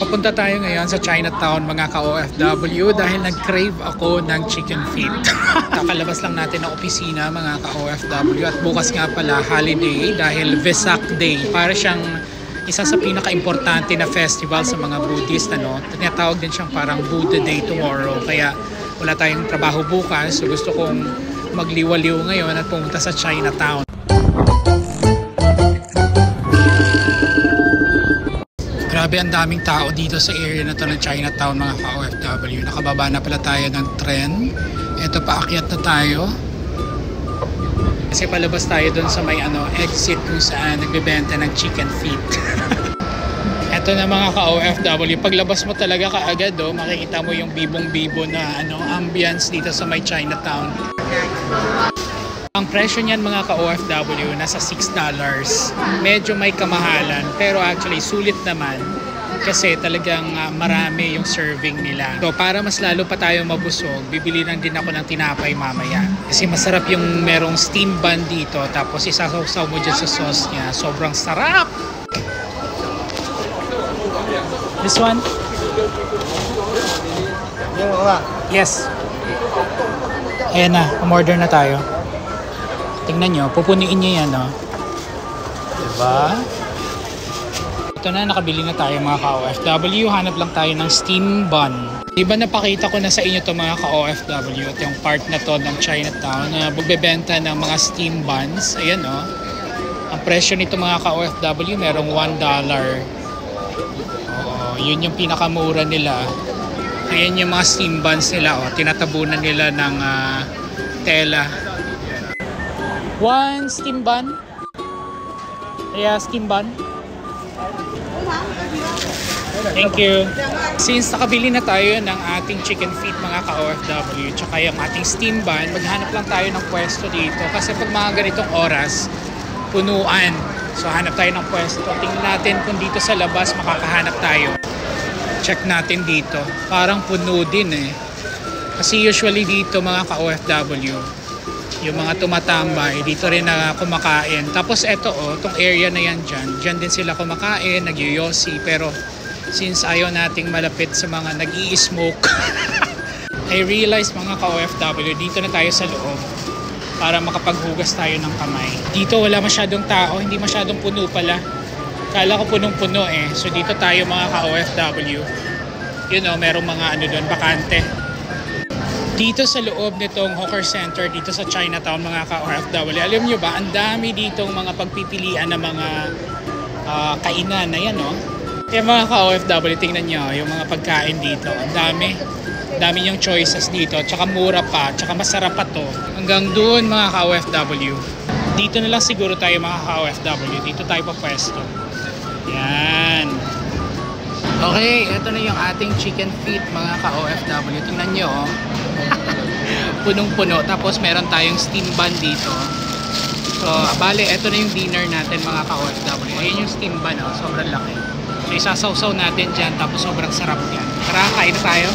Papunta tayo ngayon sa Chinatown mga ka-OFW dahil nag-crave ako ng chicken feet. Kakalabas lang natin ng opisina mga ka-OFW at bukas nga pala holiday dahil Vesak Day. Para siyang isa sa pinaka-importante na festival sa mga Buddhist. Tinatawag din siyang parang Buddha Day tomorrow. Kaya wala tayong trabaho bukas. So gusto kong magliwaliw ngayon at pumunta sa Chinatown. Grabe, ang daming tao dito sa area na to ng Chinatown mga ka-OFW. Nakababa na pala tayo ng tren. Ito, paakyat na tayo. Kasi palabas tayo dun sa may exit kung saan nagbebenta ng chicken feet. Ito na mga ka-OFW. Paglabas mo talaga kaagad, makikita mo yung bibong-bibo na ambience dito sa may Chinatown. Ang presyo niyan mga ka-OFW nasa $6. Medyo may kamahalan pero actually sulit naman kasi talagang marami yung serving nila. So para mas lalo pa tayo mabusog, bibili lang din ako ng tinapay mamaya. Kasi masarap yung merong steam bun dito tapos isasaw mo dyan sa sauce niya. Sobrang sarap! This one? Yes. Ayan na, umorder na tayo. Tingnan nyo, pupuniin nyo yan, diba? Ito na, nakabili na tayo mga ka-OFW. Hanap lang tayo ng steam bun. Diba napakita ko na sa inyo to mga ka-OFW at yung part na to ng Chinatown na magbebenta ng mga steam buns. Ayan ang presyo nito mga ka-OFW merong $1. Oo, yun yung pinakamura nila. Ayan yung mga steam buns nila. Tinatabunan nila ng tela. One steam bun. Yeah, steam bun. Thank you. Since nakabili na tayo ng ating chicken feet mga ka-OFW tsaka yung ating steam bun, maghanap lang tayo ng pwesto dito. Kasi pag mga ganitong oras, punuan. So hanap tayo ng pwesto. Tingnan natin kung dito sa labas makakahanap tayo. Check natin dito. Parang puno din Kasi usually dito mga ka-OFW, yung mga tumatambay, dito rin na kumakain. Tapos eto tong area na yan dyan din sila kumakain, nagyoyosi. Pero since ayaw nating malapit sa mga nag-i-smoke, I realize mga ka-OFW, dito na tayo sa loob para makapaghugas tayo ng kamay. Dito wala masyadong tao, hindi masyadong puno pala. Kala ko punong-puno So dito tayo mga ka-OFW. Merong mga doon, bakante. Dito sa loob nitong hawker center dito sa Chinatown mga ka-OFW, alam nyo ba, ang dami ditong mga pagpipilian na mga kainan na yan Kaya mga ka-OFW, tingnan nyo yung mga pagkain dito. Ang dami yung choices dito, tsaka mura pa, tsaka masarap pa to. Hanggang doon mga ka-OFW. Dito na lang siguro tayo mga ka-OFW, dito tayo pa pwesto. Yan. Okay, ito na yung ating chicken feet mga ka-OFW. Tingnan nyo punong-puno. Tapos meron tayong steam bun dito. So, bale, ito na yung dinner natin mga ka-OFW. Ayan yung steam bun, sobrang laki. So, isasawsaw natin dyan. Tapos sobrang sarap yan. Tara, kain na tayo.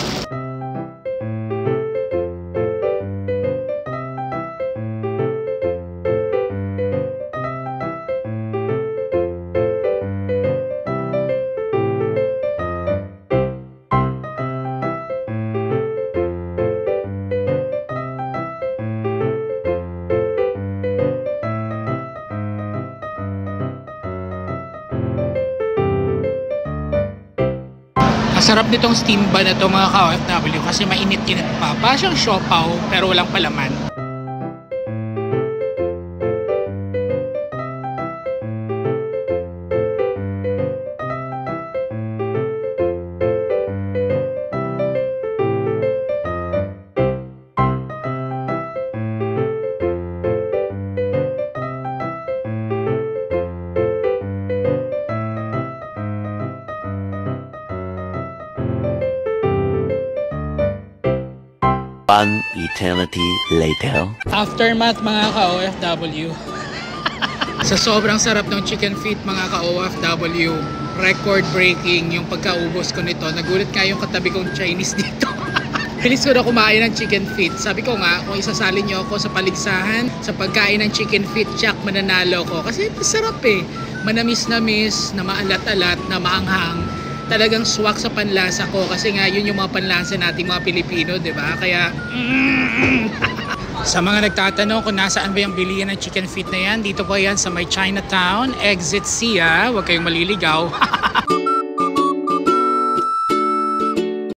Sarap nitong steam bun na ito mga ka-OFW kasi mainit-init pa. Parang siyang siopaw pero walang palaman. One eternity later. Aftermath mga ka-OFW. Sa sobrang sarap ng chicken feet mga ka-OFW, record breaking yung pagkaubos ko nito. Nagulat nga yung katabi kong Chinese dito. Bilis ko na kumain ng chicken feet. Sabi ko nga, kung isasalin nyo ako sa paligsahan, sa pagkain ng chicken feet, tsak, mananalo ko. Kasi sarap Manamis-namis, na maalat-alat, na maanghang. talagang swak sa panlasa ko kasi nga yun yung mga panlasa nating mga Pilipino, di ba? Kaya sa mga nagtatanong kung nasaan ba yung bilihan ng chicken feet na yan, dito po yan sa may Chinatown, Exit C. Huwag kayong maliligaw.